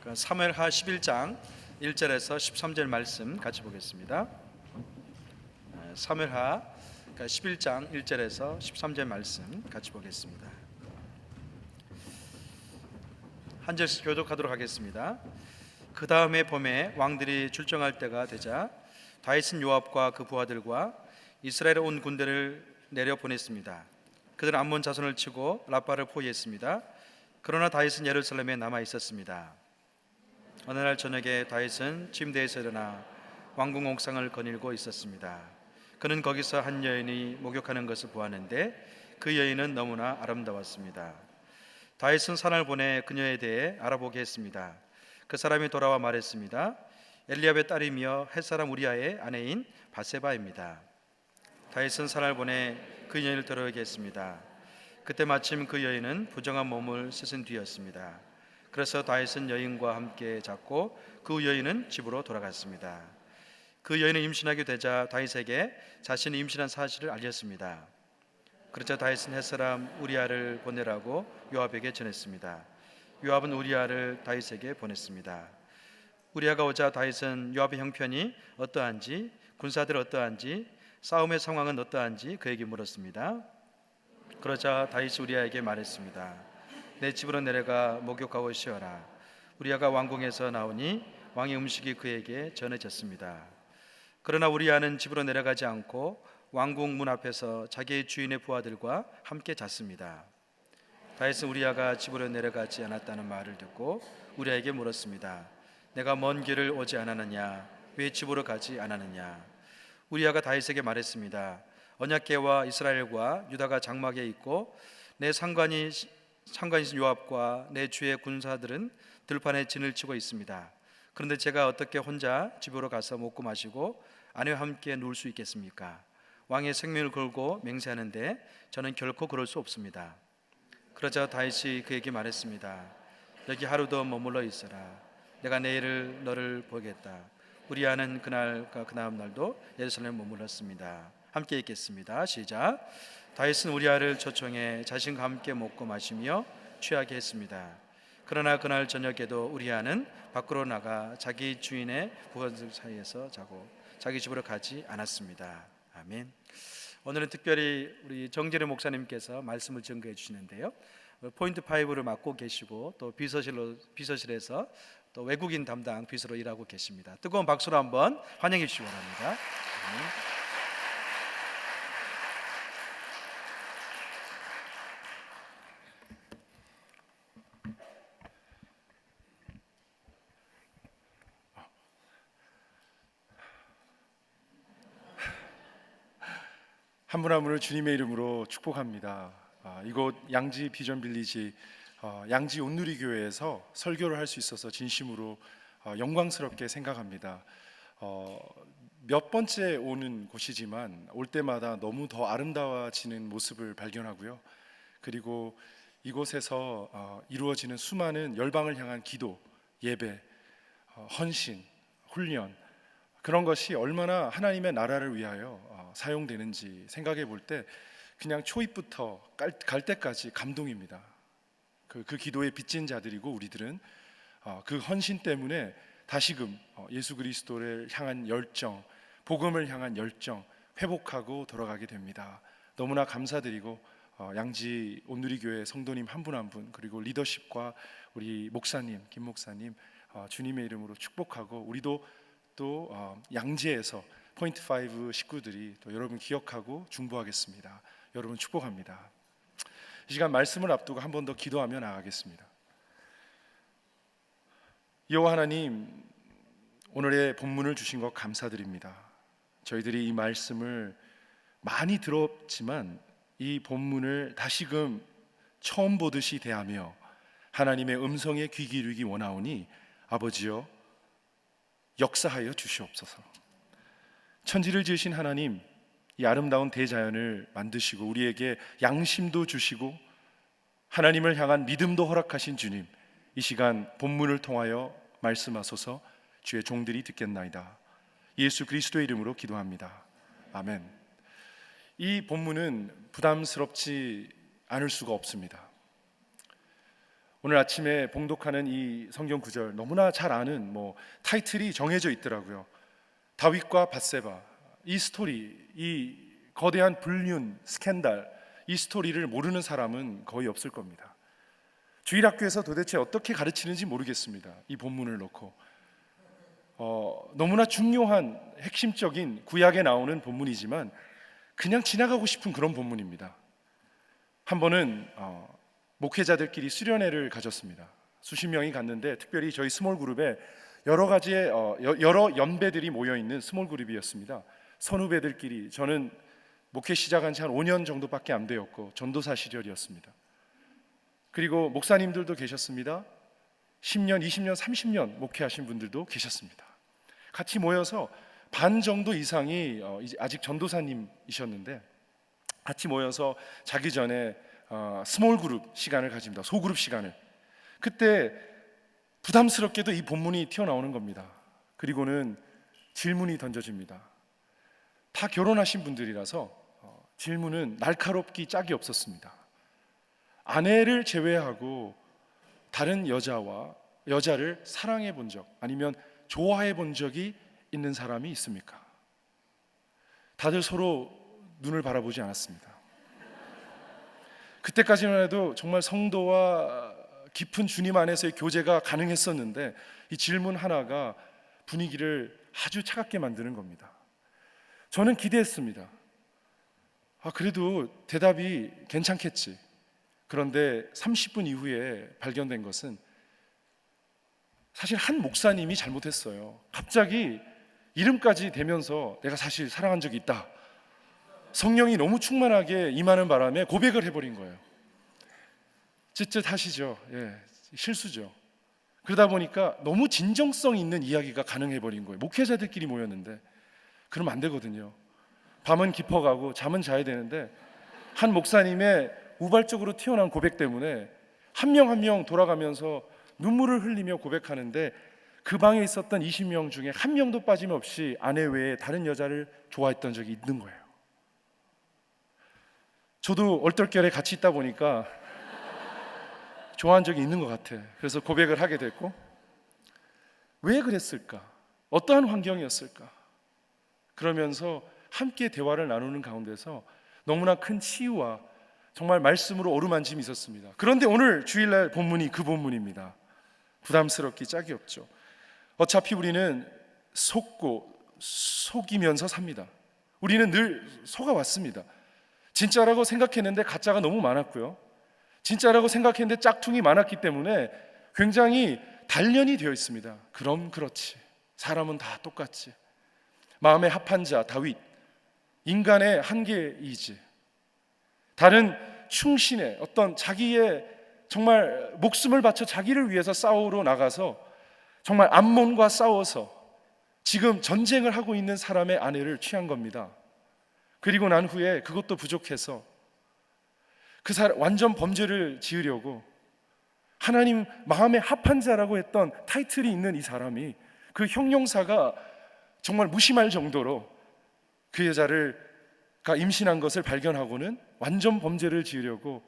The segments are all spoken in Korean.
사무엘하 11장 1절에서 13절 말씀 같이 보겠습니다. 사무엘하 11장 1절에서 13절 말씀 같이 보겠습니다. 한 절씩 교독하도록 하겠습니다. 그 다음에 봄에 왕들이 출정할 때가 되자 다윗은 요압과 그 부하들과 이스라엘에 온 군대를 내려 보냈습니다. 그들은 암몬 자손을 치고 라빠를 포위했습니다. 그러나 다윗은 예루살렘에 남아 있었습니다. 어느 날 저녁에 다윗은 침대에서 일어나 왕궁 옥상을 거닐고 있었습니다. 그는 거기서 한 여인이 목욕하는 것을 보았는데 그 여인은 너무나 아름다웠습니다. 다윗은 사람을 보내 그녀에 대해 알아보게 했습니다. 그 사람이 돌아와 말했습니다. 엘리압의 딸이며 햇사람 우리아의 아내인 바세바입니다. 다윗은 사람을 보내 그 여인을 데려오게 했습니다. 그때 마침 그 여인은 부정한 몸을 씻은 뒤였습니다. 그래서 다윗은 여인과 함께 잤고 그 여인은 집으로 돌아갔습니다. 그 여인은 임신하게 되자 다윗에게 자신이 임신한 사실을 알렸습니다. 그러자 다윗은 햇사람 우리아를 보내라고 요압에게 전했습니다. 요압은 우리아를 다윗에게 보냈습니다. 우리아가 오자 다윗은 요압의 형편이 어떠한지, 군사들 어떠한지, 싸움의 상황은 어떠한지 그에게 물었습니다. 그러자 다윗이 우리아에게 말했습니다. 내 집으로 내려가 목욕하고 쉬어라. 우리아가 왕궁에서 나오니 왕의 음식이 그에게 전해졌습니다. 그러나 우리아는 집으로 내려가지 않고 왕궁 문 앞에서 자기의 주인의 부하들과 함께 잤습니다. 다윗은 우리아가 집으로 내려가지 않았다는 말을 듣고 우리아에게 물었습니다. 내가 먼 길을 오지 않았느냐? 왜 집으로 가지 않았느냐? 우리아가 다윗에게 말했습니다. 언약궤와 이스라엘과 유다가 장막에 있고 내 상관이신 요압과 내 주의 군사들은 들판에 진을 치고 있습니다. 그런데 제가 어떻게 혼자 집으로 가서 먹고 마시고 아내와 함께 누울 수 있겠습니까? 왕의 생명을 걸고 맹세하는데 저는 결코 그럴 수 없습니다. 그러자 다윗이 그에게 말했습니다. 여기 하루 더 머물러 있어라. 내가 내일 너를 보겠다. 우리아는 그날과 그 다음 날도 예루살렘에 머물렀습니다. 함께 읽겠습니다. 시작. 다윗은 우리아를 초청해 자신과 함께 먹고 마시며 취하게 했습니다. 그러나 그날 저녁에도 우리아는 밖으로 나가 자기 주인의 부하들 사이에서 자고 자기 집으로 가지 않았습니다. 아멘. 오늘은 특별히 우리 정재래 목사님께서 말씀을 증거해 주시는데요. 포인트 5를 맡고 계시고 또 비서실에서 또 외국인 담당 비서로 일하고 계십니다. 뜨거운 박수로 한번 환영해 주시기 바랍니다. 아멘. 한 분 한 분을 주님의 이름으로 축복합니다. 이곳 양지 비전 빌리지 양지 온누리 교회에서 설교를 할 수 있어서 진심으로 영광스럽게 생각합니다. 몇 번째 오는 곳이지만 올 때마다 너무 더 아름다워지는 모습을 발견하고요. 그리고 이곳에서 이루어지는 수많은 열방을 향한 기도, 예배, 헌신, 훈련, 그런 것이 얼마나 하나님의 나라를 위하여 사용되는지 생각해 볼 때 그냥 초입부터 갈 때까지 감동입니다. 그 기도에 빚진 자들이고 우리들은 그 헌신 때문에 다시금 예수 그리스도를 향한 열정, 복음을 향한 열정 회복하고 돌아가게 됩니다. 너무나 감사드리고 양지 온누리교회 성도님 한 분 한 분, 그리고 리더십과 우리 목사님, 김 목사님 주님의 이름으로 축복하고, 우리도 또 양지에서 포인트 5 식구들이 또 여러분 기억하고 중보하겠습니다. 여러분 축복합니다. 이 시간 말씀을 앞두고 한 번 더 기도하며 나가겠습니다. 여호와 하나님, 오늘의 본문을 주신 것 감사드립니다. 저희들이 이 말씀을 많이 들었지만 이 본문을 다시금 처음 보듯이 대하며 하나님의 음성에 귀 기울이기 원하오니 아버지여 역사하여 주시옵소서. 천지를 지으신 하나님, 이 아름다운 대자연을 만드시고 우리에게 양심도 주시고 하나님을 향한 믿음도 허락하신 주님, 이 시간 본문을 통하여 말씀하소서. 주의 종들이 듣겠나이다. 예수 그리스도의 이름으로 기도합니다. 아멘. 이 본문은 부담스럽지 않을 수가 없습니다. 오늘 아침에 봉독하는 이 성경 구절 너무나 잘 아는 타이틀이 정해져 있더라고요. 다윗과 밧세바. 이 스토리, 이 거대한 불륜 스캔들, 이 스토리를 모르는 사람은 거의 없을 겁니다. 주일학교에서 도대체 어떻게 가르치는지 모르겠습니다. 이 본문을 놓고 너무나 중요한 핵심적인 구약에 나오는 본문이지만 그냥 지나가고 싶은 그런 본문입니다. 한 번은 목회자들끼리 수련회를 가졌습니다. 수십 명이 갔는데 특별히 저희 스몰 그룹에 여러 가지의 여러 연배들이 모여 있는 스몰 그룹이었습니다. 선후배들끼리. 저는 목회 시작한 지 한 5년 정도밖에 안 되었고 전도사 시절이었습니다. 그리고 목사님들도 계셨습니다. 10년, 20년, 30년 목회하신 분들도 계셨습니다. 같이 모여서 반 정도 이상이 아직 전도사님이셨는데 같이 모여서 자기 전에 스몰 그룹 시간을 가집니다. 소그룹 시간을. 그때 부담스럽게도 이 본문이 튀어나오는 겁니다. 그리고는 질문이 던져집니다. 다 결혼하신 분들이라서 질문은 날카롭기 짝이 없었습니다. 아내를 제외하고 다른 여자를 사랑해 본 적, 아니면 좋아해 본 적이 있는 사람이 있습니까? 다들 서로 눈을 바라보지 않았습니다. 그때까지만 해도 정말 성도와 깊은 주님 안에서의 교제가 가능했었는데 이 질문 하나가 분위기를 아주 차갑게 만드는 겁니다. 저는 기대했습니다. 그래도 대답이 괜찮겠지. 그런데 30분 이후에 발견된 것은 사실 한 목사님이 잘못했어요. 갑자기 이름까지 대면서 내가 사실 사랑한 적이 있다. 성령이 너무 충만하게 임하는 바람에 고백을 해버린 거예요. 쯧쯧하시죠? 예, 실수죠. 그러다 보니까 너무 진정성 있는 이야기가 가능해버린 거예요. 목회자들끼리 모였는데 그러면 안 되거든요. 밤은 깊어가고 잠은 자야 되는데 한 목사님의 우발적으로 튀어나온 고백 때문에 한 명 한 명 돌아가면서 눈물을 흘리며 고백하는데 그 방에 있었던 20명 중에 한 명도 빠짐없이 아내 외에 다른 여자를 좋아했던 적이 있는 거예요. 저도 얼떨결에 같이 있다 보니까 좋아한 적이 있는 것 같아. 그래서 고백을 하게 됐고, 왜 그랬을까? 어떠한 환경이었을까? 그러면서 함께 대화를 나누는 가운데서 너무나 큰 치유와 정말 말씀으로 어루만짐이 있었습니다. 그런데 오늘 주일날 본문이 그 본문입니다. 부담스럽기 짝이 없죠. 어차피 우리는 속이면서 삽니다. 우리는 늘 속아왔습니다. 진짜라고 생각했는데 가짜가 너무 많았고요. 진짜라고 생각했는데 짝퉁이 많았기 때문에 굉장히 단련이 되어 있습니다. 그럼 그렇지. 사람은 다 똑같지. 마음에 합한 자 다윗. 인간의 한계이지. 다른 충신의 어떤 자기의 정말 목숨을 바쳐 자기를 위해서 싸우러 나가서 정말 암몬과 싸워서 지금 전쟁을 하고 있는 사람의 아내를 취한 겁니다. 그리고 난 후에 그것도 부족해서 그 사람 완전 범죄를 지으려고 하나님 마음에 합한 자라고 했던 타이틀이 있는 이 사람이 그 형용사가 정말 무심할 정도로 그 여자가 임신한 것을 발견하고는 완전 범죄를 지으려고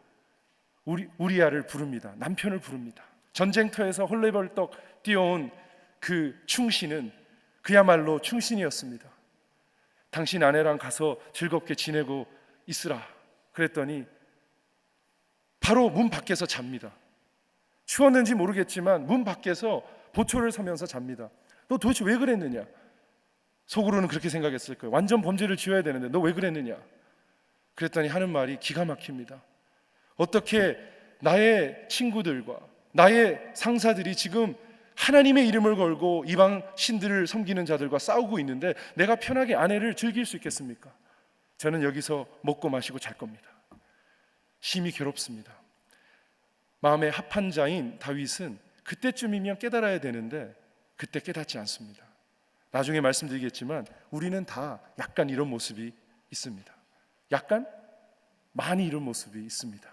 우리아를 부릅니다. 남편을 부릅니다. 전쟁터에서 헐레벌떡 뛰어온 그 충신은 그야말로 충신이었습니다. 당신 아내랑 가서 즐겁게 지내고 있으라 그랬더니 바로 문 밖에서 잡니다. 추웠는지 모르겠지만 문 밖에서 보초를 서면서 잡니다. 너 도대체 왜 그랬느냐? 속으로는 그렇게 생각했을 거예요. 완전 범죄를 지어야 되는데 너 왜 그랬느냐? 그랬더니 하는 말이 기가 막힙니다. 어떻게 나의 친구들과 나의 상사들이 지금 하나님의 이름을 걸고 이방 신들을 섬기는 자들과 싸우고 있는데 내가 편하게 아내를 즐길 수 있겠습니까? 저는 여기서 먹고 마시고 잘 겁니다. 심히 괴롭습니다. 마음에 합한 자인 다윗은 그때쯤이면 깨달아야 되는데 그때 깨닫지 않습니다. 나중에 말씀드리겠지만 우리는 다 약간 이런 모습이 있습니다. 약간? 많이 이런 모습이 있습니다.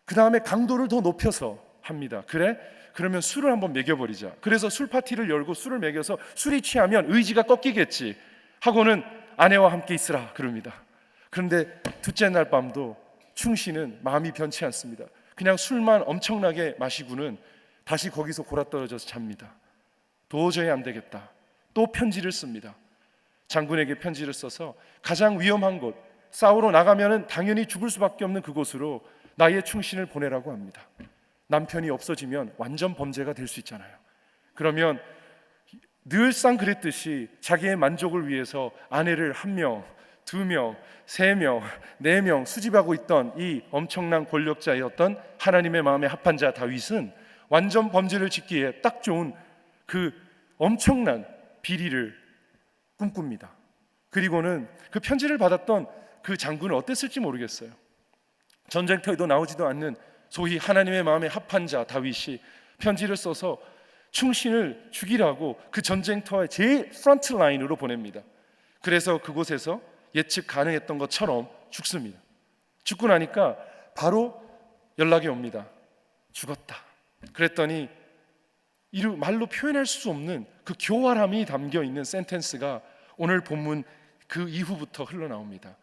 그 다음에 강도를 더 높여서 합니다. 그래? 그러면 술을 한번 먹여버리자. 그래서 술 파티를 열고 술을 먹여서 술이 취하면 의지가 꺾이겠지 하고는 아내와 함께 있으라 그럽니다. 그런데 둘째 날 밤도 충신은 마음이 변치 않습니다. 그냥 술만 엄청나게 마시고는 다시 거기서 골아떨어져서 잡니다. 도저히 안 되겠다. 또 편지를 씁니다. 장군에게 편지를 써서 가장 위험한 곳, 싸우러 나가면은 당연히 죽을 수밖에 없는 그곳으로 나의 충신을 보내라고 합니다. 남편이 없어지면 완전 범죄가 될 수 있잖아요. 그러면 늘상 그랬듯이 자기의 만족을 위해서 아내를 1명, 2명, 3명, 4명 수집하고 있던 이 엄청난 권력자였던 하나님의 마음에 합한 자 다윗은 완전 범죄를 짓기에 딱 좋은 그 엄청난 비리를 꿈꿉니다. 그리고는 그 편지를 받았던 그 장군은 어땠을지 모르겠어요. 전쟁터에도 나오지도 않는 소위 하나님의 마음에 합한 자 다윗이 편지를 써서 충신을 죽이라고 그 전쟁터의 제일 프런트 라인으로 보냅니다. 그래서 그곳에서 예측 가능했던 것처럼 죽습니다. 죽고 나니까 바로 연락이 옵니다. 죽었다. 그랬더니 말로 표현할 수 없는 그 교활함이 담겨 있는 센텐스가 오늘 본문 그 이후부터 흘러나옵니다.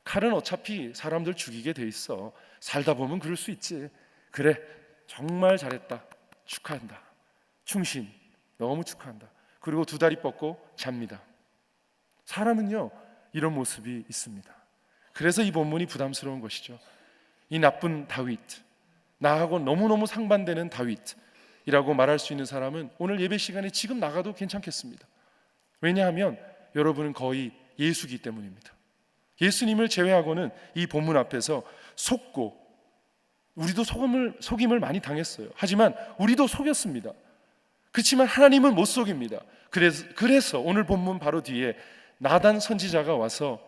칼은 어차피 사람들 죽이게 돼 있어. 살다 보면 그럴 수 있지. 그래, 정말 잘했다. 축하한다. 충신, 너무 축하한다. 그리고 2다리 뻗고 잡니다. 사람은요, 이런 모습이 있습니다. 그래서 이 본문이 부담스러운 것이죠. 이 나쁜 다윗, 나하고 너무너무 상반되는 다윗이라고 말할 수 있는 사람은 오늘 예배 시간에 지금 나가도 괜찮겠습니다. 왜냐하면 여러분은 거의 예수기 때문입니다. 예수님을 제외하고는 이 본문 앞에서 속고, 우리도 속임을 많이 당했어요. 하지만 우리도 속였습니다. 그렇지만 하나님을 못 속입니다. 그래서 오늘 본문 바로 뒤에 나단 선지자가 와서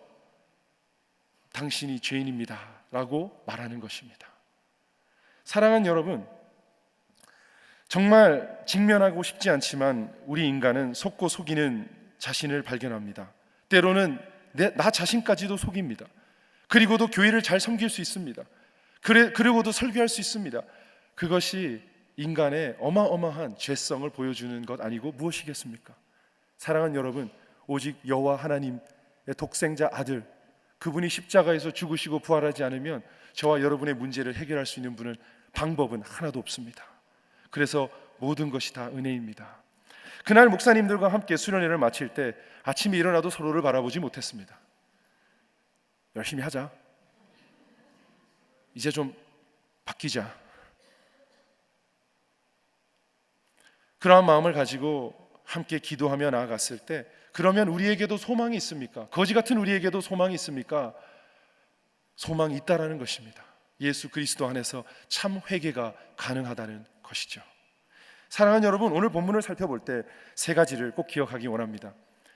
당신이 죄인입니다 라고 말하는 것입니다. 사랑하는 여러분, 정말 직면하고 싶지 않지만 우리 인간은 속고 속이는 자신을 발견합니다. 때로는 나 자신까지도 속입니다. 그리고도 교회를 잘 섬길 수 있습니다. 그리고도 설교할 수 있습니다. 그것이 인간의 어마어마한 죄성을 보여주는 것 아니고 무엇이겠습니까? 사랑하는 여러분, 오직 여호와 하나님의 독생자 아들, 그분이 십자가에서 죽으시고 부활하지 않으면 저와 여러분의 문제를 해결할 수 있는 방법은 하나도 없습니다. 그래서 모든 것이 다 은혜입니다. 그날 목사님들과 함께 수련회를 마칠 때 아침에 일어나도 서로를 바라보지 못했습니다. 열심히 하자. 이제 좀 바뀌자. 그러한 마음을 가지고 함께 기도하며 나아갔을 때, 그러면 우리에게도 소망이 있습니까? 거지 같은 우리에게도 소망이 있습니까? 소망이 있다라는 것입니다. 예수 그리스도 안에서 참 회개가 가능하다는 것이죠. 사랑하는 여러분, 오늘 본문을 살펴볼 때 3가지를 꼭 기억하기 원합니다.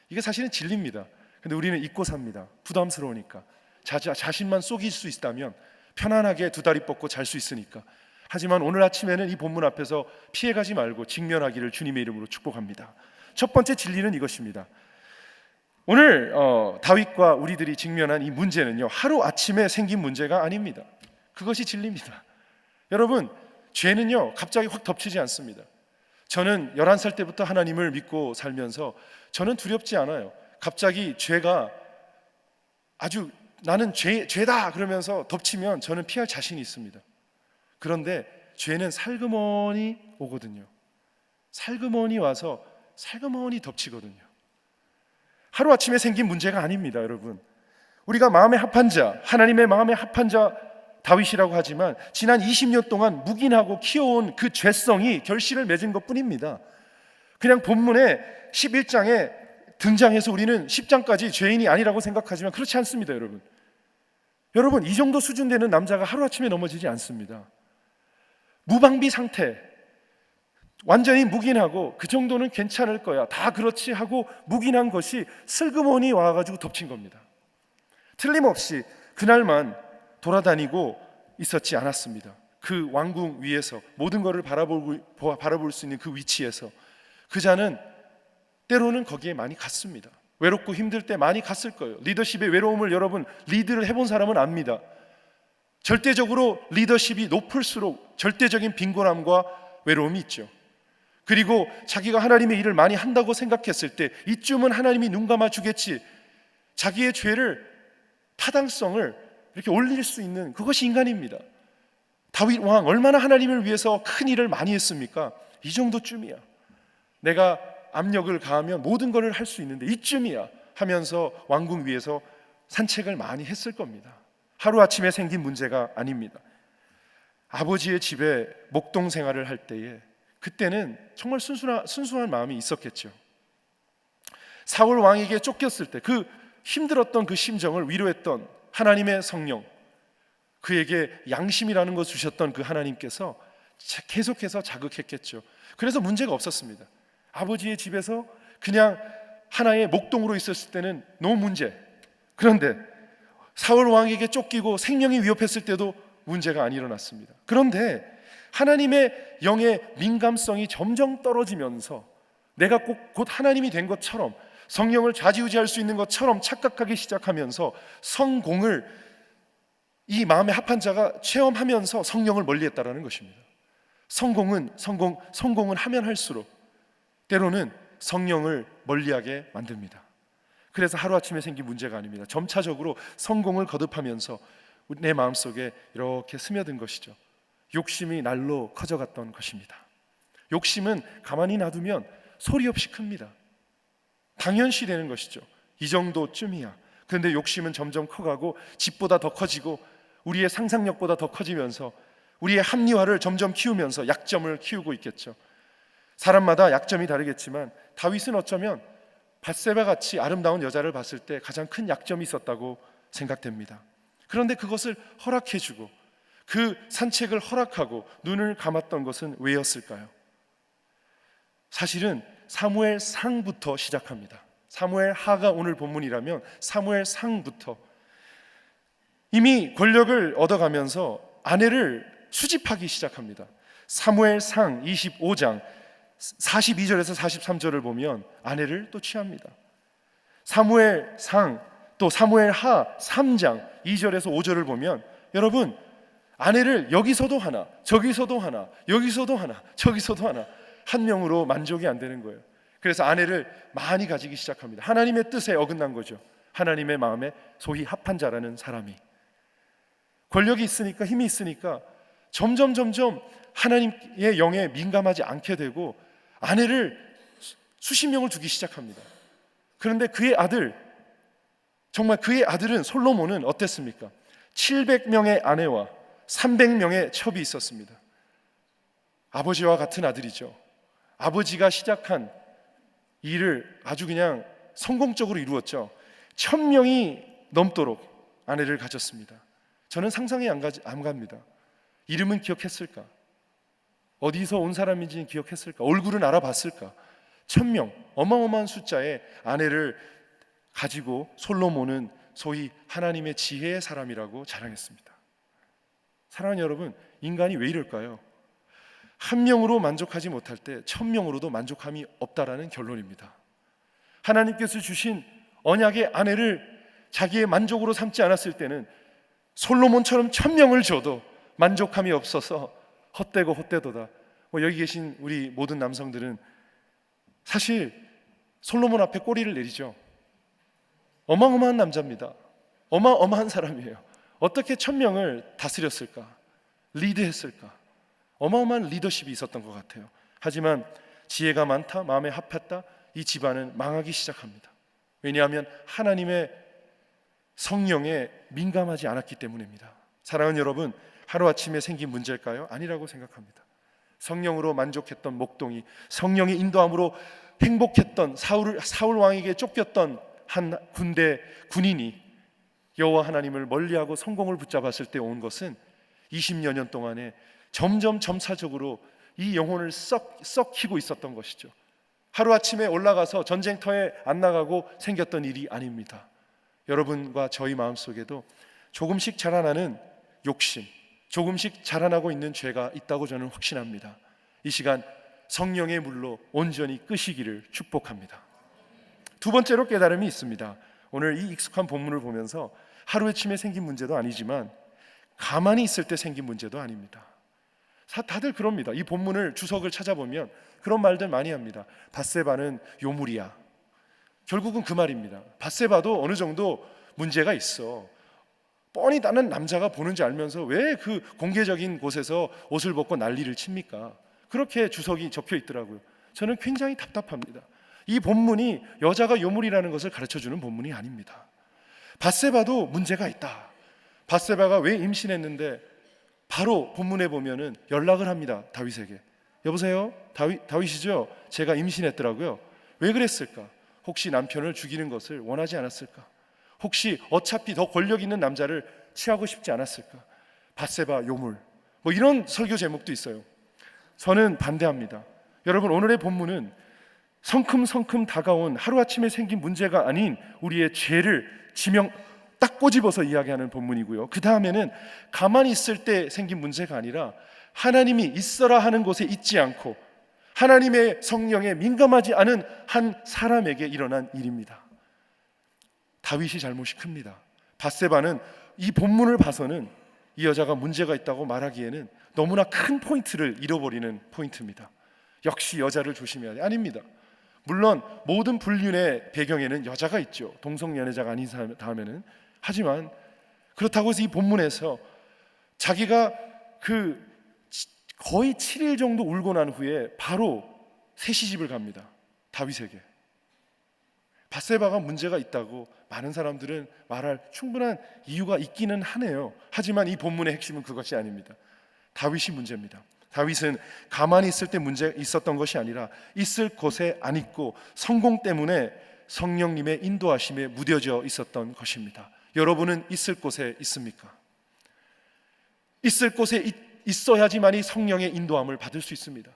이게 사실은 진리입니다. 근데 우리는 잊고 삽니다. 부담스러우니까. 자신만 속일 수 있다면 편안하게 2다리 뻗고 잘 수 있으니까. 하지만 오늘 아침에는 이 본문 앞에서 피해가지 말고 직면하기를 주님의 이름으로 축복합니다. 첫 번째 진리는 이것입니다. 오늘 다윗과 우리들이 직면한 이 문제는요, 하루아침에 생긴 문제가 아닙니다. 그것이 진리입니다. 여러분, 죄는요 갑자기 확 덮치지 않습니다. 저는 11살 때부터 하나님을 믿고 살면서 저는 두렵지 않아요. 갑자기 죄가 아주 나는 죄다 그러면서 덮치면 저는 피할 자신이 있습니다. 그런데 죄는 살그머니 오거든요. 살그머니 와서 살그머니 덮치거든요. 하루아침에 생긴 문제가 아닙니다, 여러분. 우리가 마음에 합한 자, 하나님의 마음에 합한 자 다윗이라고 하지만 지난 20년 동안 묵인하고 키워온 그 죄성이 결실을 맺은 것뿐입니다. 그냥 본문에 11장에 등장해서 우리는 10장까지 죄인이 아니라고 생각하지만 그렇지 않습니다, 여러분. 여러분, 이 정도 수준 되는 남자가 하루아침에 넘어지지 않습니다. 무방비 상태, 완전히 묵인하고 그 정도는 괜찮을 거야, 다 그렇지 하고 묵인한 것이 슬그머니 와가지고 덮친 겁니다. 틀림없이 그날만 돌아다니고 있었지 않았습니다. 그 왕궁 위에서 모든 것을 바라볼 수 있는 그 위치에서 그 자는 때로는 거기에 많이 갔습니다. 외롭고 힘들 때 많이 갔을 거예요. 리더십의 외로움을 여러분 리드를 해본 사람은 압니다. 절대적으로 리더십이 높을수록 절대적인 빈곤함과 외로움이 있죠. 그리고 자기가 하나님의 일을 많이 한다고 생각했을 때 이쯤은 하나님이 눈 감아 주겠지, 자기의 죄를, 타당성을 이렇게 올릴 수 있는, 그것이 인간입니다. 다윗 왕 얼마나 하나님을 위해서 큰 일을 많이 했습니까? 이 정도쯤이야. 내가 압력을 가하면 모든 것을 할 수 있는데 이쯤이야 하면서 왕궁 위에서 산책을 많이 했을 겁니다. 하루아침에 생긴 문제가 아닙니다. 아버지의 집에 목동 생활을 할 때에 그때는 정말 순수한 마음이 있었겠죠. 사울 왕에게 쫓겼을 때 그 힘들었던 그 심정을 위로했던 하나님의 성령, 그에게 양심이라는 것 주셨던 그 하나님께서 계속해서 자극했겠죠. 그래서 문제가 없었습니다. 아버지의 집에서 그냥 하나의 목동으로 있었을 때는 노 문제. 그런데 사울 왕에게 쫓기고 생명이 위협했을 때도 문제가 안 일어났습니다. 그런데 하나님의 영의 민감성이 점점 떨어지면서 내가 곧 하나님이 된 것처럼 성령을 좌지우지할 수 있는 것처럼 착각하기 시작하면서 성공을 이 마음에 합한 자가 체험하면서 성령을 멀리했다라는 것입니다. 성공은 하면 할수록 때로는 성령을 멀리하게 만듭니다. 그래서 하루아침에 생긴 문제가 아닙니다. 점차적으로 성공을 거듭하면서 내 마음속에 이렇게 스며든 것이죠. 욕심이 날로 커져갔던 것입니다. 욕심은 가만히 놔두면 소리 없이 큽니다. 당연시 되는 것이죠. 이 정도쯤이야. 그런데 욕심은 점점 커가고 집보다 더 커지고 우리의 상상력보다 더 커지면서 우리의 합리화를 점점 키우면서 약점을 키우고 있겠죠. 사람마다 약점이 다르겠지만 다윗은 어쩌면 밧세바 같이 아름다운 여자를 봤을 때 가장 큰 약점이 있었다고 생각됩니다. 그런데 그것을 허락해주고 그 산책을 허락하고 눈을 감았던 것은 왜였을까요? 사실은 사무엘 상부터 시작합니다. 사무엘 하가 오늘 본문이라면 사무엘 상부터 이미 권력을 얻어가면서 아내를 수집하기 시작합니다. 사무엘 상 25장 42절에서 43절을 보면 아내를 또 취합니다. 사무엘 상 또 사무엘 하 3장 2절에서 5절을 보면 여러분 아내를 여기서도 하나 저기서도 하나 여기서도 하나 저기서도 하나 한 명으로 만족이 안 되는 거예요. 그래서 아내를 많이 가지기 시작합니다. 하나님의 뜻에 어긋난 거죠. 하나님의 마음에 소위 합한 자라는 사람이 권력이 있으니까 힘이 있으니까 점점 하나님의 영에 민감하지 않게 되고 아내를 수십 명을 두기 시작합니다. 그런데 그의 아들은 솔로몬은 어땠습니까? 700명의 아내와 300명의 첩이 있었습니다. 아버지와 같은 아들이죠. 아버지가 시작한 일을 아주 그냥 성공적으로 이루었죠. 1000명이 넘도록 아내를 가졌습니다. 저는 상상이 안 갑니다. 이름은 기억했을까? 어디서 온 사람인지는 기억했을까? 얼굴은 알아봤을까? 1000명, 어마어마한 숫자의 아내를 가지고 솔로몬은 소위 하나님의 지혜의 사람이라고 자랑했습니다. 사랑하는 여러분, 인간이 왜 이럴까요? 한 명으로 만족하지 못할 때 1000명으로도 만족함이 없다라는 결론입니다. 하나님께서 주신 언약의 아내를 자기의 만족으로 삼지 않았을 때는 솔로몬처럼 1000명을 줘도 만족함이 없어서 헛되고 헛되도다. 여기 계신 우리 모든 남성들은 사실 솔로몬 앞에 꼬리를 내리죠. 어마어마한 남자입니다. 어마어마한 사람이에요. 어떻게 1000명을 다스렸을까? 리드했을까? 어마어마한 리더십이 있었던 것 같아요. 하지만 지혜가 많다, 마음에 합했다, 이 집안은 망하기 시작합니다. 왜냐하면 하나님의 성령에 민감하지 않았기 때문입니다. 사랑하는 여러분, 하루아침에 생긴 문제일까요? 아니라고 생각합니다. 성령으로 만족했던 목동이 성령의 인도함으로 행복했던 사울 왕에게 쫓겼던 한 군인이 여호와 하나님을 멀리하고 성공을 붙잡았을 때 온 것은 20여 년 동안에 점차적으로 이 영혼을 썩히고 있었던 것이죠. 하루아침에 올라가서 전쟁터에 안 나가고 생겼던 일이 아닙니다. 여러분과 저희 마음속에도 조금씩 자라나는 욕심, 조금씩 자라나고 있는 죄가 있다고 저는 확신합니다. 이 시간 성령의 물로 온전히 끄시기를 축복합니다. 두 번째로 깨달음이 있습니다. 오늘 이 익숙한 본문을 보면서 하루아침에 생긴 문제도 아니지만 가만히 있을 때 생긴 문제도 아닙니다. 다들 그럽니다. 이 본문을 주석을 찾아보면 그런 말들 많이 합니다. 밧세바는 요물이야. 결국은 그 말입니다. 밧세바도 어느 정도 문제가 있어. 뻔히 다른 남자가 보는지 알면서 왜 그 공개적인 곳에서 옷을 벗고 난리를 칩니까? 그렇게 주석이 적혀 있더라고요. 저는 굉장히 답답합니다. 이 본문이 여자가 요물이라는 것을 가르쳐주는 본문이 아닙니다. 밧세바도 문제가 있다. 밧세바가 왜 임신했는데 바로 본문에 보면은 연락을 합니다. 다윗에게. 여보세요? 다윗이죠? 제가 임신했더라고요. 왜 그랬을까? 혹시 남편을 죽이는 것을 원하지 않았을까? 혹시 어차피 더 권력 있는 남자를 취하고 싶지 않았을까? 밧세바 요물, 뭐 이런 설교 제목도 있어요. 저는 반대합니다. 여러분, 오늘의 본문은 성큼성큼 다가온 하루아침에 생긴 문제가 아닌 우리의 죄를 딱 꼬집어서 이야기하는 본문이고요. 그 다음에는 가만히 있을 때 생긴 문제가 아니라 하나님이 있어라 하는 곳에 있지 않고 하나님의 성령에 민감하지 않은 한 사람에게 일어난 일입니다. 다윗이 잘못이 큽니다. 밧세바는 이 본문을 봐서는 이 여자가 문제가 있다고 말하기에는 너무나 큰 포인트를 잃어버리는 포인트입니다. 역시 여자를 조심해야 돼. 아닙니다. 물론 모든 불륜의 배경에는 여자가 있죠. 동성연애자가 아닌 다음에는. 하지만 그렇다고 해서 이 본문에서 자기가 거의 7일 정도 울고 난 후에 바로 새 시집을 갑니다. 다윗에게. 밧세바가 문제가 있다고 많은 사람들은 말할 충분한 이유가 있기는 하네요. 하지만 이 본문의 핵심은 그것이 아닙니다. 다윗이 문제입니다. 다윗은 가만히 있을 때 문제 있었던 것이 아니라 있을 곳에 안 있고 성공 때문에 성령님의 인도하심에 무뎌져 있었던 것입니다. 여러분은 있을 곳에 있습니까? 있을 곳에 있어야지만이 성령의 인도함을 받을 수 있습니다.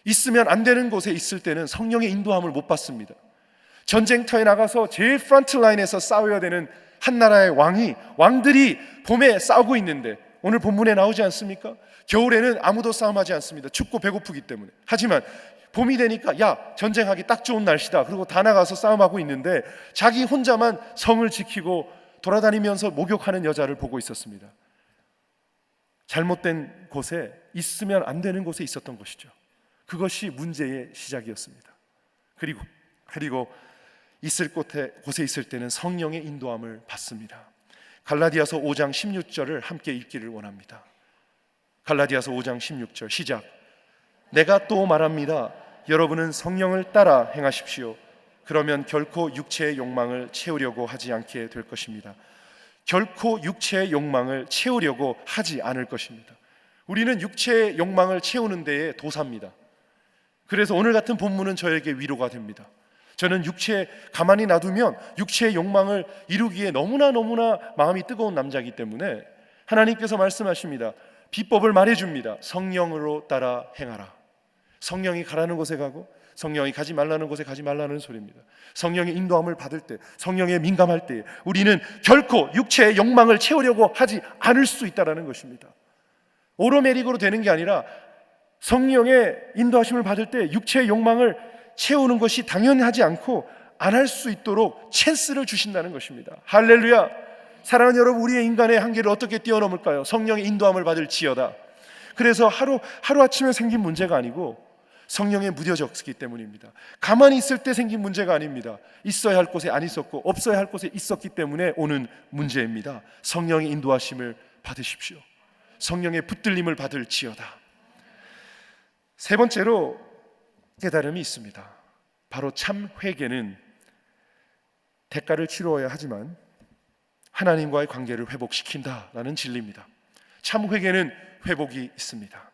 있으면 안 되는 곳에 있을 때는 성령의 인도함을 못 받습니다. 전쟁터에 나가서 제일 프런트 라인에서 싸워야 되는 한 나라의 왕들이 봄에 싸우고 있는데 오늘 본문에 나오지 않습니까? 겨울에는 아무도 싸움하지 않습니다. 춥고 배고프기 때문에. 하지만 봄이 되니까 전쟁하기 딱 좋은 날씨다. 그리고 다 나가서 싸움하고 있는데 자기 혼자만 성을 지키고 돌아다니면서 목욕하는 여자를 보고 있었습니다. 잘못된 곳에, 있으면 안 되는 곳에 있었던 것이죠. 그것이 문제의 시작이었습니다. 그리고 있을 곳에 있을 때는 성령의 인도함을 받습니다. 갈라디아서 5장 16절을 함께 읽기를 원합니다. 갈라디아서 5장 16절 시작. 내가 또 말합니다. 여러분은 성령을 따라 행하십시오. 그러면 결코 육체의 욕망을 채우려고 하지 않게 될 것입니다. 결코 육체의 욕망을 채우려고 하지 않을 것입니다. 우리는 육체의 욕망을 채우는 데에 도사입니다. 그래서 오늘 같은 본문은 저에게 위로가 됩니다. 저는 가만히 놔두면 육체의 욕망을 이루기에 너무나 마음이 뜨거운 남자이기 때문에 하나님께서 말씀하십니다. 비법을 말해줍니다. 성령으로 따라 행하라. 성령이 가라는 곳에 가고 성령이 가지 말라는 곳에 가지 말라는 소리입니다. 성령의 인도함을 받을 때, 성령에 민감할 때 우리는 결코 육체의 욕망을 채우려고 하지 않을 수 있다는 것입니다. 오로메릭으로 되는 게 아니라 성령의 인도하심을 받을 때 육체의 욕망을 채우는 것이 당연하지 않고 안 할 수 있도록 찬스를 주신다는 것입니다. 할렐루야. 사랑하는 여러분, 우리의 인간의 한계를 어떻게 뛰어넘을까요? 성령의 인도함을 받을지어다. 그래서 하루아침에 생긴 문제가 아니고 성령에 무뎌졌기 때문입니다. 가만히 있을 때 생긴 문제가 아닙니다. 있어야 할 곳에 안 있었고 없어야 할 곳에 있었기 때문에 오는 문제입니다. 성령의 인도하심을 받으십시오. 성령의 붙들림을 받을지어다. 세 번째로 깨달음이 있습니다. 바로 참 회개는 대가를 치루어야 하지만 하나님과의 관계를 회복시킨다라는 진리입니다. 참 회개는 회복이 있습니다.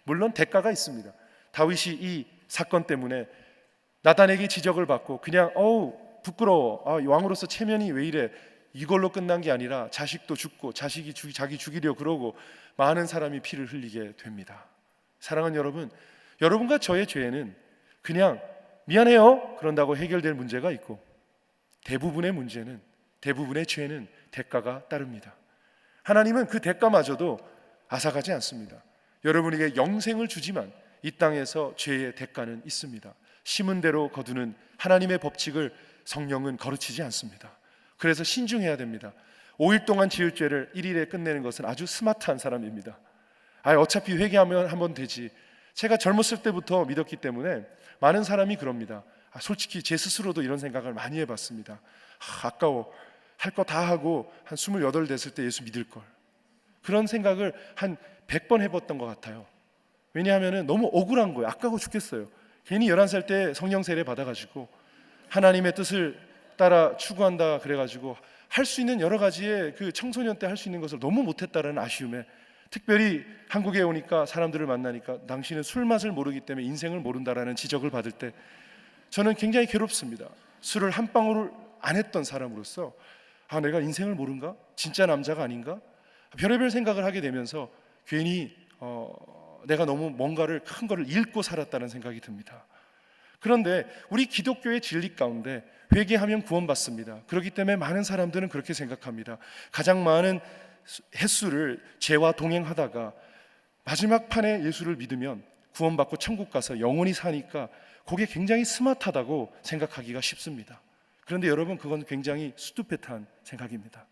물론 대가가 있습니다. 다윗이 이 사건 때문에 나단에게 지적을 받고 그냥 부끄러워, 왕으로서 체면이 왜 이래, 이걸로 끝난 게 아니라 자식도 죽고 자기 죽이려 그러고 많은 사람이 피를 흘리게 됩니다. 사랑하는 여러분, 여러분과 저의 죄는 그냥 미안해요 그런다고 해결될 문제가 있고 대부분의 죄는 대가가 따릅니다. 하나님은 그 대가마저도 앗아가지 않습니다. 여러분에게 영생을 주지만 이 땅에서 죄의 대가는 있습니다. 심은 대로 거두는 하나님의 법칙을 성령은 거르치지 않습니다. 그래서 신중해야 됩니다. 5일 동안 지을 죄를 1일에 끝내는 것은 아주 스마트한 사람입니다. 어차피 회개하면 한번 되지. 제가 젊었을 때부터 믿었기 때문에 많은 사람이 그럽니다. 솔직히 제 스스로도 이런 생각을 많이 해봤습니다. 아까워. 할 거 다 하고 한 28 됐을 때 예수 믿을 걸. 그런 생각을 한 100번 해봤던 것 같아요. 왜냐하면 너무 억울한 거예요. 아까워 죽겠어요. 괜히 11살 때 성령 세례 받아가지고 하나님의 뜻을 따라 추구한다 그래가지고 할 수 있는 여러 가지의 그 청소년 때 할 수 있는 것을 너무 못했다는 아쉬움에, 특별히 한국에 오니까 사람들을 만나니까 당신은 술 맛을 모르기 때문에 인생을 모른다라는 지적을 받을 때 저는 굉장히 괴롭습니다. 술을 한 방울을 안 했던 사람으로서 내가 인생을 모른가? 진짜 남자가 아닌가? 별의별 생각을 하게 되면서 괜히 내가 너무 뭔가를 큰 거를 잃고 살았다는 생각이 듭니다. 그런데 우리 기독교의 진리 가운데 회개하면 구원받습니다. 그렇기 때문에 많은 사람들은 그렇게 생각합니다. 가장 많은 횟수를 죄와 동행하다가 마지막 판에 예수를 믿으면 구원받고 천국 가서 영원히 사니까 그게 굉장히 스마트하다고 생각하기가 쉽습니다. 그런데 여러분, 그건 굉장히 스투페트한 생각입니다.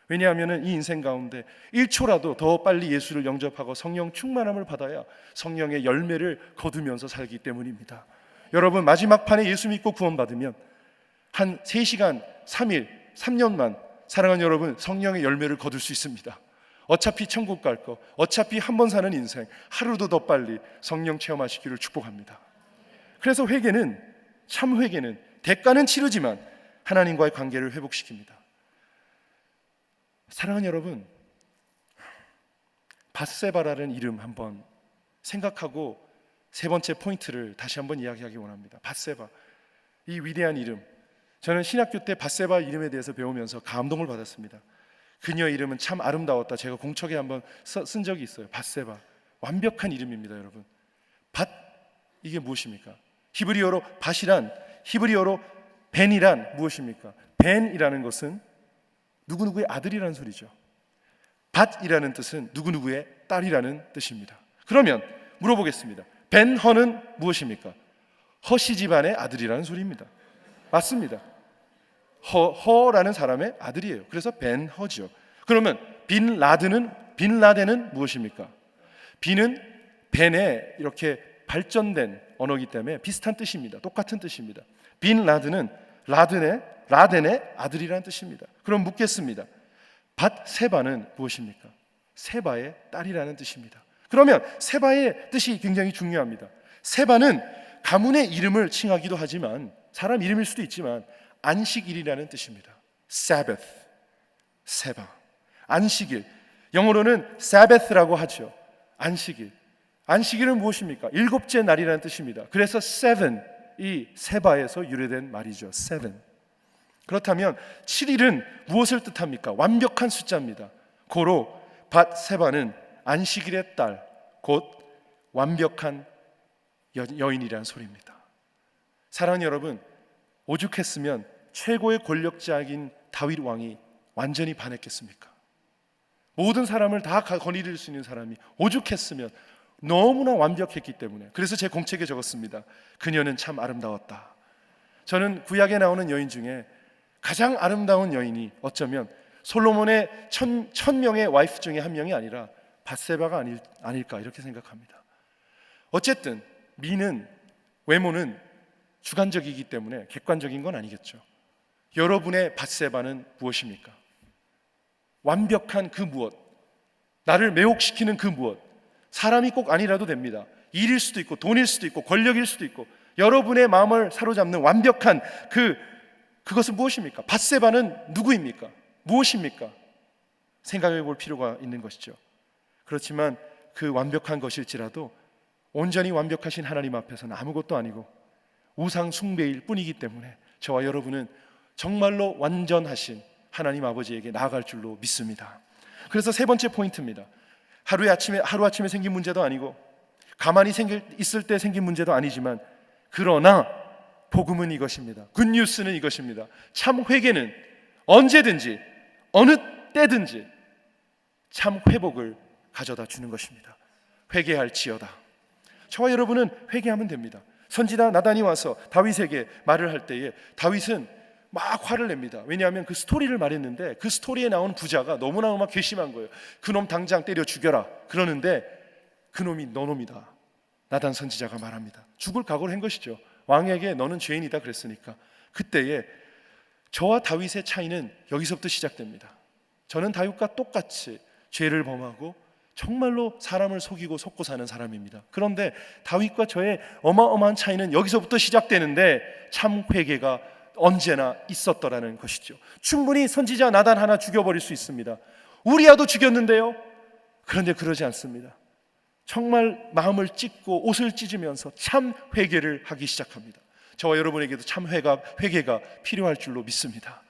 왜냐하면 이 인생 가운데 1초라도 더 빨리 예수를 영접하고 성령 충만함을 받아야 성령의 열매를 거두면서 살기 때문입니다. 여러분, 마지막 판에 예수 믿고 구원받으면 한 3시간, 3일, 3년만 사랑하는 여러분, 성령의 열매를 거둘 수 있습니다. 어차피 천국 갈 거, 어차피 한 번 사는 인생, 하루도 더 빨리 성령 체험하시기를 축복합니다. 그래서 회개는, 참 회개는 대가는 치르지만 하나님과의 관계를 회복시킵니다. 사랑하는 여러분, 밧세바라는 이름 한번 생각하고 세 번째 포인트를 다시 한번 이야기하기 원합니다. 밧세바, 이 위대한 이름. 저는 신학교 때 밧세바 이름에 대해서 배우면서 감동을 받았습니다. 그녀의 이름은 참 아름다웠다. 제가 공책에 한번 쓴 적이 있어요. 밧세바, 완벽한 이름입니다. 여러분, 밧, 이게 무엇입니까? 히브리어로 밧이란, 히브리어로 벤이란 무엇입니까? 벤이라는 것은 누구누구의 아들이라는 소리죠. 밧이라는 뜻은 누구누구의 딸이라는 뜻입니다. 그러면 물어보겠습니다. 벤허는 무엇입니까? 허시 집안의 아들이라는 소리입니다. 맞습니다. 허라는 사람의 아들이에요. 그래서 벤허죠. 그러면 빈라덴은 무엇입니까? 빈은 벤의 이렇게 발전된 언어이기 때문에 비슷한 뜻입니다. 똑같은 뜻입니다. 빈라덴은 라덴의 아들이라는 뜻입니다. 그럼 묻겠습니다. 밧세바는 무엇입니까? 세바의 딸이라는 뜻입니다. 그러면 세바의 뜻이 굉장히 중요합니다. 세바는 가문의 이름을 칭하기도 하지만, 사람 이름일 수도 있지만 안식일이라는 뜻입니다. Sabbath, 세바, 안식일. 영어로는 Sabbath라고 하죠. 안식일. 안식일은 무엇입니까? 7째 날이라는 뜻입니다. 그래서 seven, 이 세바에서 유래된 말이죠. seven. 그렇다면 7일은 무엇을 뜻합니까? 완벽한 숫자입니다. 고로 밧세바는 안식일의 딸, 곧 완벽한 여인이라는 소리입니다. 사랑하는 여러분, 오죽했으면 최고의 권력자인 다윗 왕이 완전히 반했겠습니까? 모든 사람을 다 거느릴 수 있는 사람이 오죽했으면, 너무나 완벽했기 때문에. 그래서 제 공책에 적었습니다. 그녀는 참 아름다웠다. 저는 구약에 나오는 여인 중에 가장 아름다운 여인이 어쩌면 솔로몬의 1000명의 와이프 중에 한 명이 아니라 밧세바가 아닐까 이렇게 생각합니다. 어쨌든 미는, 외모는 주관적이기 때문에 객관적인 건 아니겠죠. 여러분의 밧세바는 무엇입니까? 완벽한 그 무엇, 나를 매혹시키는 그 무엇. 사람이 꼭 아니라도 됩니다. 일일 수도 있고 돈일 수도 있고 권력일 수도 있고, 여러분의 마음을 사로잡는 완벽한 그것은 무엇입니까? 밧세바는 누구입니까? 무엇입니까? 생각해 볼 필요가 있는 것이죠. 그렇지만 그 완벽한 것일지라도 온전히 완벽하신 하나님 앞에서는 아무것도 아니고 우상 숭배일 뿐이기 때문에 저와 여러분은 정말로 완전하신 하나님 아버지에게 나아갈 줄로 믿습니다. 그래서 세 번째 포인트입니다. 하루아침에 생긴 문제도 아니고 가만히 있을 때 생긴 문제도 아니지만, 그러나 복음은 이것입니다. 굿뉴스는 이것입니다. 참 회개는 언제든지 어느 때든지 참 회복을 가져다 주는 것입니다. 회개할지어다. 저와 여러분은 회개하면 됩니다. 선지자 나단이 와서 다윗에게 말을 할 때에 다윗은 막 화를 냅니다. 왜냐하면 그 스토리를 말했는데 그 스토리에 나온 부자가 너무나 막 괘씸한 거예요. 그놈 당장 때려 죽여라. 그러는데 그놈이 너놈이다. 나단 선지자가 말합니다. 죽을 각오를 한 것이죠. 왕에게 너는 죄인이다 그랬으니까. 그때에 저와 다윗의 차이는 여기서부터 시작됩니다. 저는 다윗과 똑같이 죄를 범하고 정말로 사람을 속이고 속고 사는 사람입니다. 그런데 다윗과 저의 어마어마한 차이는 여기서부터 시작되는데 참 회개가 언제나 있었더라는 것이죠. 충분히 선지자 나단 하나 죽여버릴 수 있습니다. 우리야도 죽였는데요. 그런데 그러지 않습니다. 정말 마음을 찢고 옷을 찢으면서 참 회개를 하기 시작합니다. 저와 여러분에게도 참 회개가 필요할 줄로 믿습니다.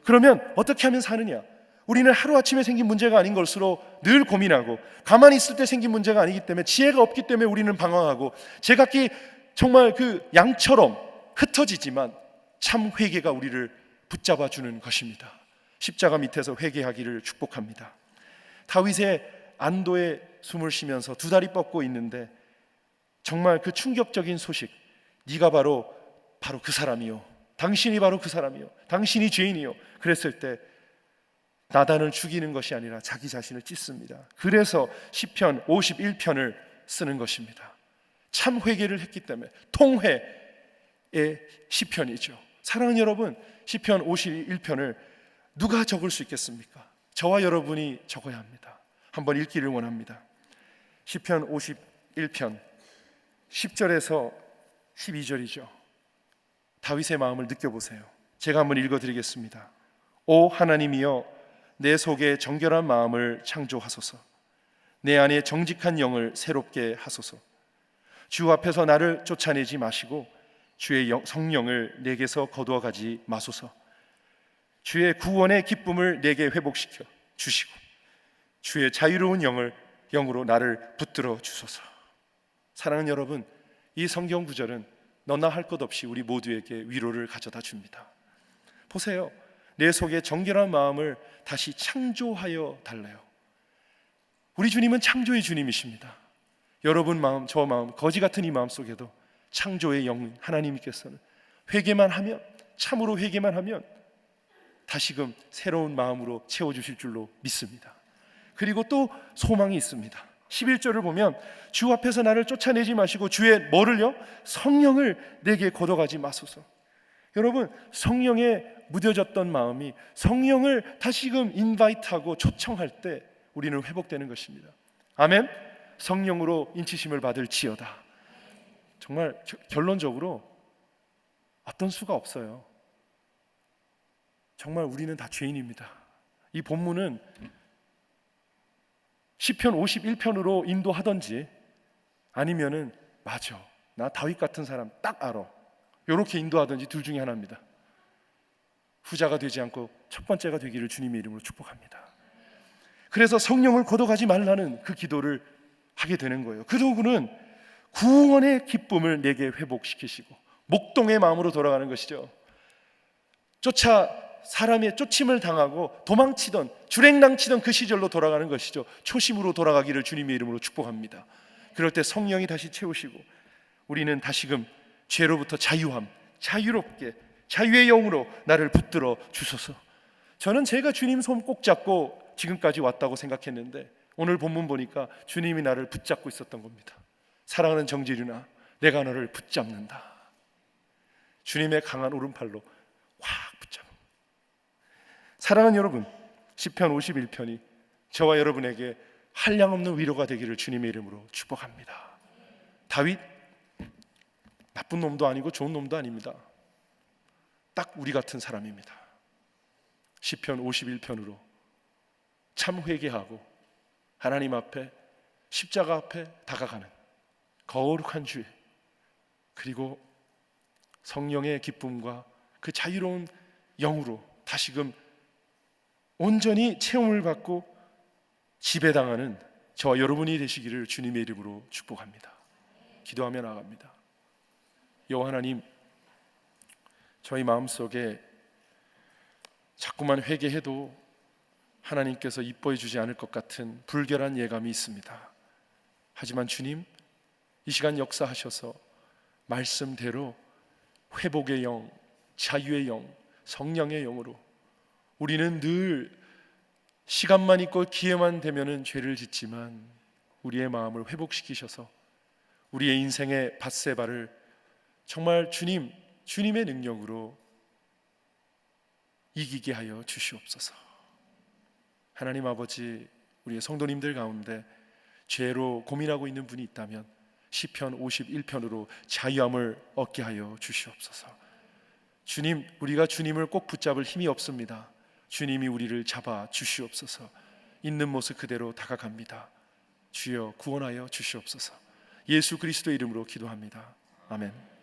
그러면 어떻게 하면 사느냐? 우리는 하루아침에 생긴 문제가 아닌 것으로 늘 고민하고, 가만히 있을 때 생긴 문제가 아니기 때문에, 지혜가 없기 때문에 우리는 방황하고, 제각기 정말 그 양처럼 흩어지지만 참 회개가 우리를 붙잡아 주는 것입니다. 십자가 밑에서 회개하기를 축복합니다. 다윗의 안도의 숨을 쉬면서 두 다리 뻗고 있는데 정말 그 충격적인 소식, 네가 바로 그 사람이요, 당신이 바로 그 사람이요, 당신이 죄인이요, 그랬을 때 나단을 죽이는 것이 아니라 자기 자신을 찢습니다. 그래서 시편 51편을 쓰는 것입니다. 참 회개를 했기 때문에 통회의 시편이죠. 사랑하는 여러분, 시편 51편을 누가 적을 수 있겠습니까? 저와 여러분이 적어야 합니다. 한번 읽기를 원합니다. 시편 51편 10절에서 12절이죠. 다윗의 마음을 느껴보세요. 제가 한번 읽어드리겠습니다. 오 하나님이여, 내 속에 정결한 마음을 창조하소서. 내 안에 정직한 영을 새롭게 하소서. 주 앞에서 나를 쫓아내지 마시고 주의 성령을 내게서 거두어가지 마소서. 주의 구원의 기쁨을 내게 회복시켜 주시고 주의 자유로운 영으로 나를 붙들어 주소서. 사랑하는 여러분, 이 성경 구절은 너나 할 것 없이 우리 모두에게 위로를 가져다 줍니다. 보세요. 내 속에 정결한 마음을 다시 창조하여 달래요. 우리 주님은 창조의 주님이십니다. 여러분 마음, 저 마음, 거지 같은 이 마음 속에도 창조의 영 하나님께서는 회개만 하면, 참으로 회개만 하면 다시금 새로운 마음으로 채워주실 줄로 믿습니다. 그리고 또 소망이 있습니다. 11절을 보면 주 앞에서 나를 쫓아내지 마시고 주의 뭐를요? 성령을 내게 걷어가지 마소서. 여러분, 성령에 무뎌졌던 마음이 성령을 다시금 인바이트하고 초청할 때 우리는 회복되는 것입니다. 아멘. 성령으로 인치심을 받을지어다. 정말 결론적으로 어떤 수가 없어요. 정말 우리는 다 죄인입니다. 이 본문은 시편 51편으로 인도하든지 아니면은 맞아, 나 다윗 같은 사람 딱 알아, 이렇게 인도하든지 둘 중에 하나입니다. 후자가 되지 않고 첫 번째가 되기를 주님의 이름으로 축복합니다. 그래서 성령을 걷어가지 말라는 그 기도를 하게 되는 거예요. 그 도구는 구원의 기쁨을 내게 회복시키시고 목동의 마음으로 돌아가는 것이죠. 사람의 쫓임을 당하고 도망치던, 주랭랑치던 그 시절로 돌아가는 것이죠. 초심으로 돌아가기를 주님의 이름으로 축복합니다. 그럴 때 성령이 다시 채우시고 우리는 다시금 죄로부터 자유롭게 자유의 영으로 나를 붙들어 주소서. 저는 제가 주님 손 꼭 잡고 지금까지 왔다고 생각했는데 오늘 본문 보니까 주님이 나를 붙잡고 있었던 겁니다. 사랑하는 정지윤아, 내가 너를 붙잡는다. 주님의 강한 오른팔로 확 붙잡아. 사랑하는 여러분, 시편 51편이 저와 여러분에게 한량없는 위로가 되기를 주님의 이름으로 축복합니다. 다윗 나쁜 놈도 아니고 좋은 놈도 아닙니다. 딱 우리 같은 사람입니다. 시편 51편으로 참 회개하고 하나님 앞에, 십자가 앞에 다가가는 거룩한 주의, 그리고 성령의 기쁨과 그 자유로운 영으로 다시금 온전히 체험을 받고 지배당하는 저와 여러분이 되시기를 주님의 이름으로 축복합니다. 기도하며 나아갑니다. 여호와 하나님, 저희 마음속에 자꾸만 회개해도 하나님께서 이뻐해 주지 않을 것 같은 불결한 예감이 있습니다. 하지만 주님, 이 시간 역사하셔서 말씀대로 회복의 영, 자유의 영, 성령의 영으로 우리는 늘 시간만 있고 기회만 되면은 죄를 짓지만 우리의 마음을 회복시키셔서 우리의 인생의 밧세바를 정말 주님의 능력으로 이기게 하여 주시옵소서. 하나님 아버지, 우리의 성도님들 가운데 죄로 고민하고 있는 분이 있다면 시편 51편으로 자유함을 얻게 하여 주시옵소서. 주님, 우리가 주님을 꼭 붙잡을 힘이 없습니다. 주님이 우리를 잡아 주시옵소서. 있는 모습 그대로 다가갑니다. 주여 구원하여 주시옵소서. 예수 그리스도의 이름으로 기도합니다. 아멘.